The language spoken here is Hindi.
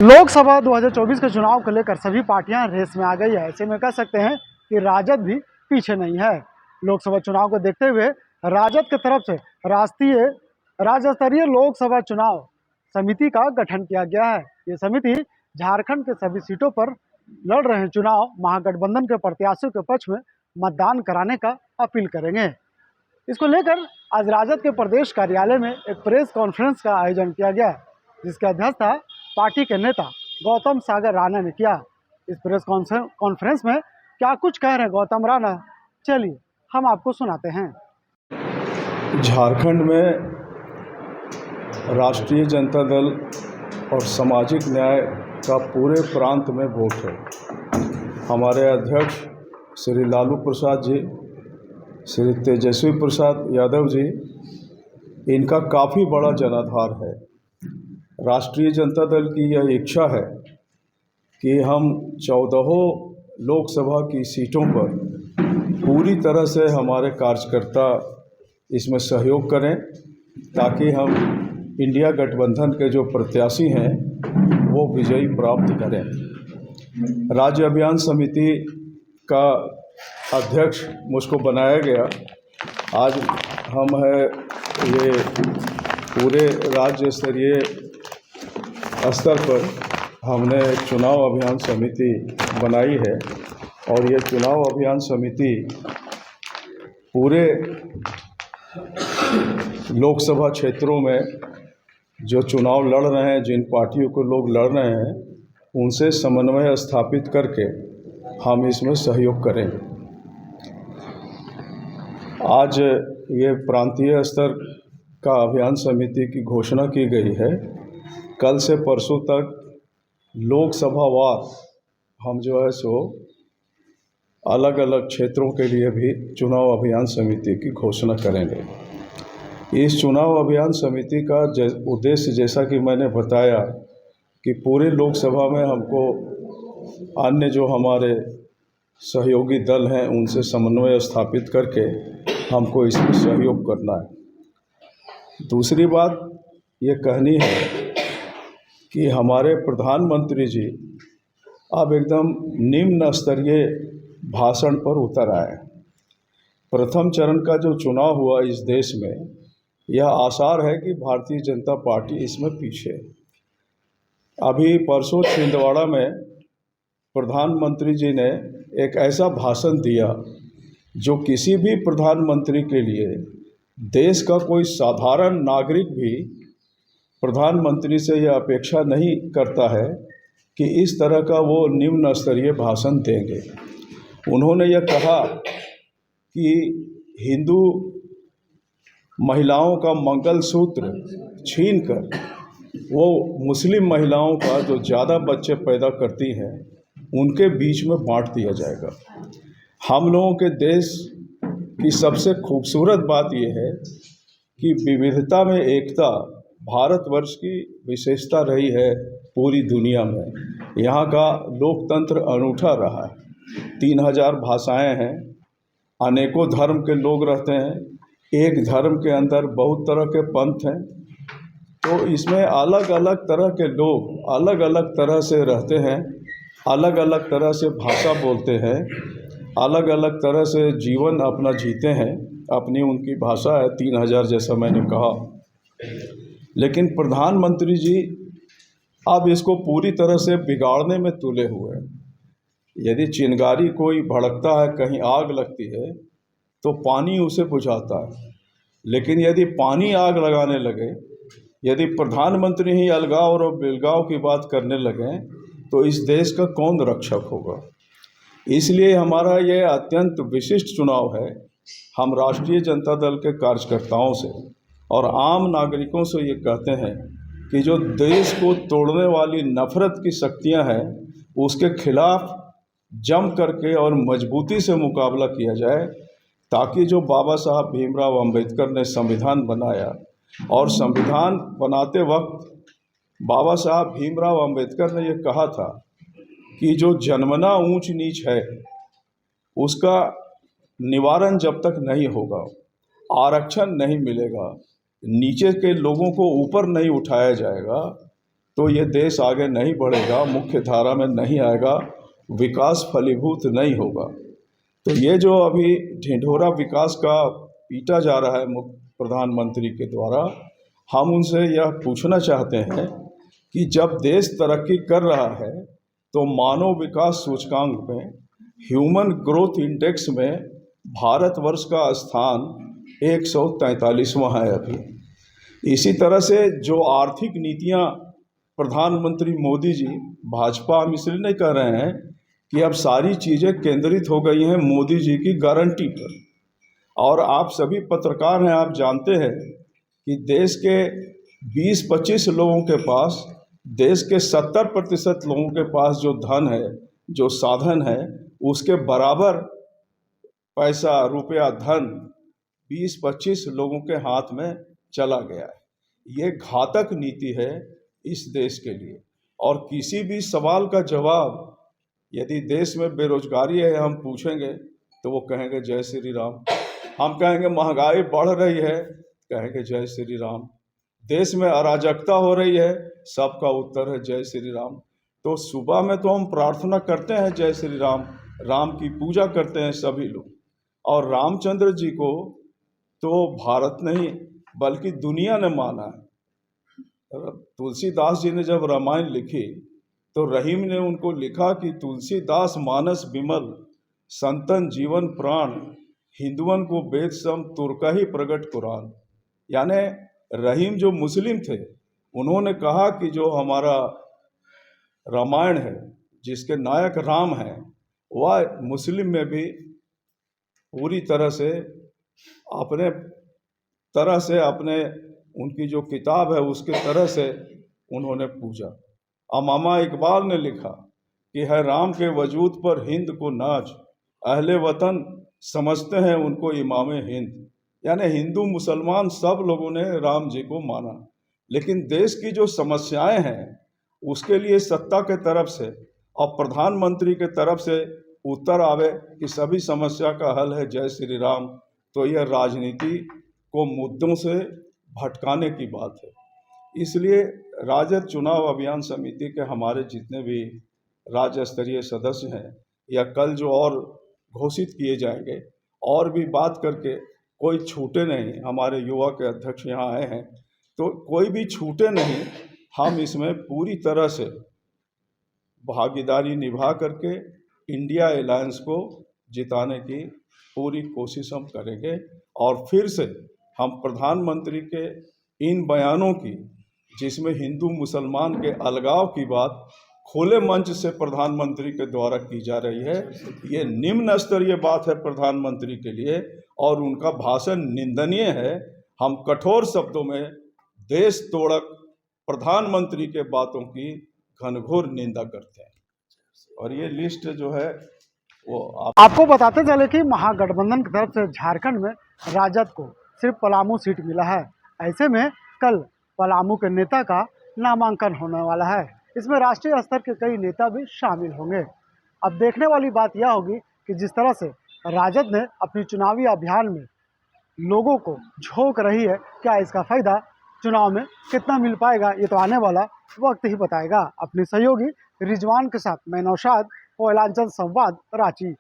लोकसभा 2024 के चुनाव को लेकर सभी पार्टियां रेस में आ गई है। ऐसे में कह सकते हैं कि राजद भी पीछे नहीं है। लोकसभा चुनाव को देखते हुए राजद की तरफ से राज्य स्तरीय लोकसभा चुनाव समिति का गठन किया गया है। ये समिति झारखंड के सभी सीटों पर लड़ रहे चुनाव महागठबंधन के प्रत्याशियों के पक्ष में मतदान कराने का अपील करेंगे। इसको लेकर आज राजद के प्रदेश कार्यालय में एक प्रेस कॉन्फ्रेंस का आयोजन किया गया, जिसकी अध्यक्षता पार्टी के नेता गौतम सागर राणा ने किया। इस प्रेस कॉन्फ्रेंस में क्या कुछ कह रहे हैं गौतम राणा, चलिए हम आपको सुनाते हैं। झारखंड में राष्ट्रीय जनता दल और सामाजिक न्याय का पूरे प्रांत में वोट है। हमारे अध्यक्ष श्री लालू प्रसाद जी, श्री तेजस्वी प्रसाद यादव जी, इनका काफ़ी बड़ा जनाधार है। राष्ट्रीय जनता दल की यह इच्छा है कि हम 14 लोकसभा की सीटों पर पूरी तरह से हमारे कार्यकर्ता इसमें सहयोग करें, ताकि हम इंडिया गठबंधन के जो प्रत्याशी हैं वो विजयी प्राप्त करें। राज्य अभियान समिति का अध्यक्ष मुझको बनाया गया। आज हम है ये पूरे राज्य स्तरीय स्तर पर हमने चुनाव अभियान समिति बनाई है, और ये चुनाव अभियान समिति पूरे लोकसभा क्षेत्रों में जो चुनाव लड़ रहे हैं, जिन पार्टियों को लोग लड़ रहे हैं, उनसे समन्वय स्थापित करके हम इसमें सहयोग करेंगे। आज ये प्रांतीय स्तर का अभियान समिति की घोषणा की गई है। कल से परसों तक लोकसभावार हम जो है सो अलग अलग क्षेत्रों के लिए भी चुनाव अभियान समिति की घोषणा करेंगे। इस चुनाव अभियान समिति का उद्देश्य, जैसा कि मैंने बताया, कि पूरे लोकसभा में हमको अन्य जो हमारे सहयोगी दल हैं उनसे समन्वय स्थापित करके हमको इसमें सहयोग करना है। दूसरी बात ये कहनी है कि हमारे प्रधानमंत्री जी अब एकदम निम्न स्तरीय भाषण पर उतर आए। प्रथम चरण का जो चुनाव हुआ इस देश में, यह आसार है कि भारतीय जनता पार्टी इसमें पीछे। अभी परसों छिंदवाड़ा में प्रधानमंत्री जी ने एक ऐसा भाषण दिया जो किसी भी प्रधानमंत्री के लिए, देश का कोई साधारण नागरिक भी प्रधानमंत्री से यह अपेक्षा नहीं करता है कि इस तरह का वो निम्न स्तरीय भाषण देंगे। उन्होंने यह कहा कि हिंदू महिलाओं का मंगलसूत्र छीनकर वो मुस्लिम महिलाओं का जो ज़्यादा बच्चे पैदा करती हैं उनके बीच में बांट दिया जाएगा। हम लोगों के देश की सबसे खूबसूरत बात यह है कि विविधता में एकता भारतवर्ष की विशेषता रही है पूरी दुनिया में। यहाँ का लोकतंत्र अनूठा रहा है। 3000 भाषाएं हैं, अनेकों धर्म के लोग रहते हैं, एक धर्म के अंदर बहुत तरह के पंथ हैं। तो इसमें अलग अलग तरह के लोग अलग अलग तरह से रहते हैं, अलग अलग तरह से भाषा बोलते हैं, अलग अलग तरह से जीवन अपना जीते हैं। अपनी उनकी भाषा है 3000, जैसा मैंने कहा। लेकिन प्रधानमंत्री जी अब इसको पूरी तरह से बिगाड़ने में तुले हुए हैं। यदि चिंगारी कोई भड़कता है, कहीं आग लगती है, तो पानी उसे बुझाता है। लेकिन यदि पानी आग लगाने लगे, यदि प्रधानमंत्री ही अलगाव और बिलगाव की बात करने लगें, तो इस देश का कौन रक्षक होगा। इसलिए हमारा ये अत्यंत विशिष्ट चुनाव है। हम राष्ट्रीय जनता दल के कार्यकर्ताओं से और आम नागरिकों से ये कहते हैं कि जो देश को तोड़ने वाली नफरत की शक्तियां हैं, उसके खिलाफ जम करके और मजबूती से मुकाबला किया जाए, ताकि जो बाबा साहब भीमराव अंबेडकर ने संविधान बनाया, और संविधान बनाते वक्त बाबा साहब भीमराव अंबेडकर ने ये कहा था कि जो जन्मना ऊंच नीच है, उसका निवारण जब तक नहीं होगा, आरक्षण नहीं मिलेगा, नीचे के लोगों को ऊपर नहीं उठाया जाएगा, तो ये देश आगे नहीं बढ़ेगा, मुख्य धारा में नहीं आएगा, विकास फलीभूत नहीं होगा। तो ये जो अभी ढिंढोरा विकास का पीटा जा रहा है प्रधानमंत्री के द्वारा, हम उनसे यह पूछना चाहते हैं कि जब देश तरक्की कर रहा है तो मानव विकास सूचकांक में, ह्यूमन ग्रोथ इंडेक्स में भारतवर्ष का स्थान 143वां है अभी। इसी तरह से जो आर्थिक नीतियां प्रधानमंत्री मोदी जी, भाजपा हम इसलिए नहीं कह रहे हैं कि अब सारी चीज़ें केंद्रित हो गई हैं मोदी जी की गारंटी पर। और आप सभी पत्रकार हैं, आप जानते हैं कि देश के 20-25 लोगों के पास, देश के 70% लोगों के पास जो धन है, जो साधन है, उसके बराबर पैसा, रुपया, धन 20-25 लोगों के हाथ में चला गया है। ये घातक नीति है इस देश के लिए। और किसी भी सवाल का जवाब, यदि देश में बेरोजगारी है हम पूछेंगे तो वो कहेंगे जय श्री राम। हम कहेंगे महंगाई बढ़ रही है, कहेंगे जय श्री राम। देश में अराजकता हो रही है, सबका उत्तर है जय श्री राम। तो सुबह में तो हम प्रार्थना करते हैं जय श्री राम, राम की पूजा करते हैं सभी लोग। और रामचंद्र जी को तो भारत नहीं बल्कि दुनिया ने माना है। तुलसीदास जी ने जब रामायण लिखी तो रहीम ने उनको लिखा कि तुलसीदास मानस विमल, संतन जीवन प्राण, हिंदुअन को वेद सम तुर्का ही प्रगट कुरान। यानी रहीम जो मुस्लिम थे, उन्होंने कहा कि जो हमारा रामायण है, जिसके नायक राम हैं, वह मुस्लिम में भी पूरी तरह से अपने उनकी जो किताब है उसके तरह से उन्होंने पूजा। अमामा इकबाल ने लिखा कि है राम के वजूद पर हिंद को नाज, अहले वतन समझते हैं उनको इमाम हिंद। यानी हिंदू मुसलमान सब लोगों ने राम जी को माना, लेकिन देश की जो समस्याएं हैं उसके लिए सत्ता के तरफ से और प्रधानमंत्री के तरफ से उत्तर आवे कि सभी समस्या का हल है जय श्री राम, तो यह राजनीति को मुद्दों से भटकाने की बात है। इसलिए राजद चुनाव अभियान समिति के हमारे जितने भी राज्य स्तरीय सदस्य हैं, या कल जो और घोषित किए जाएंगे, और भी बात करके कोई छूटे नहीं। हमारे युवा के अध्यक्ष यहाँ आए हैं, तो कोई भी छूटे नहीं। हम इसमें पूरी तरह से भागीदारी निभा करके इंडिया अलायंस को जिताने की पूरी कोशिश हम करेंगे। और फिर से हम प्रधानमंत्री के इन बयानों की, जिसमें हिंदू मुसलमान के अलगाव की बात खुले मंच से प्रधानमंत्री के द्वारा की जा रही है, ये निम्न स्तरीय बात है प्रधानमंत्री के लिए और उनका भाषण निंदनीय है। हम कठोर शब्दों में देश तोड़क प्रधानमंत्री के बातों की घनघोर निंदा करते हैं। और ये लिस्ट जो है वो आपको बताते चले कि महागठबंधन की तरफ से झारखंड में राजद को सिर्फ पलामू सीट मिला है। ऐसे में कल पलामू के नेता का नामांकन होने वाला है। इसमें राष्ट्रीय स्तर के कई नेता भी शामिल होंगे। अब देखने वाली बात यह होगी कि जिस तरह से राजद ने अपनी चुनावी अभियान में लोगों को झोंक रही है, क्या इसका फायदा चुनाव में कितना मिल पाएगा, ये तो आने वाला वक्त ही बताएगा। अपने सहयोगी रिजवान के साथ मैं नौशाद, कोयलांचल संवाद, रांची।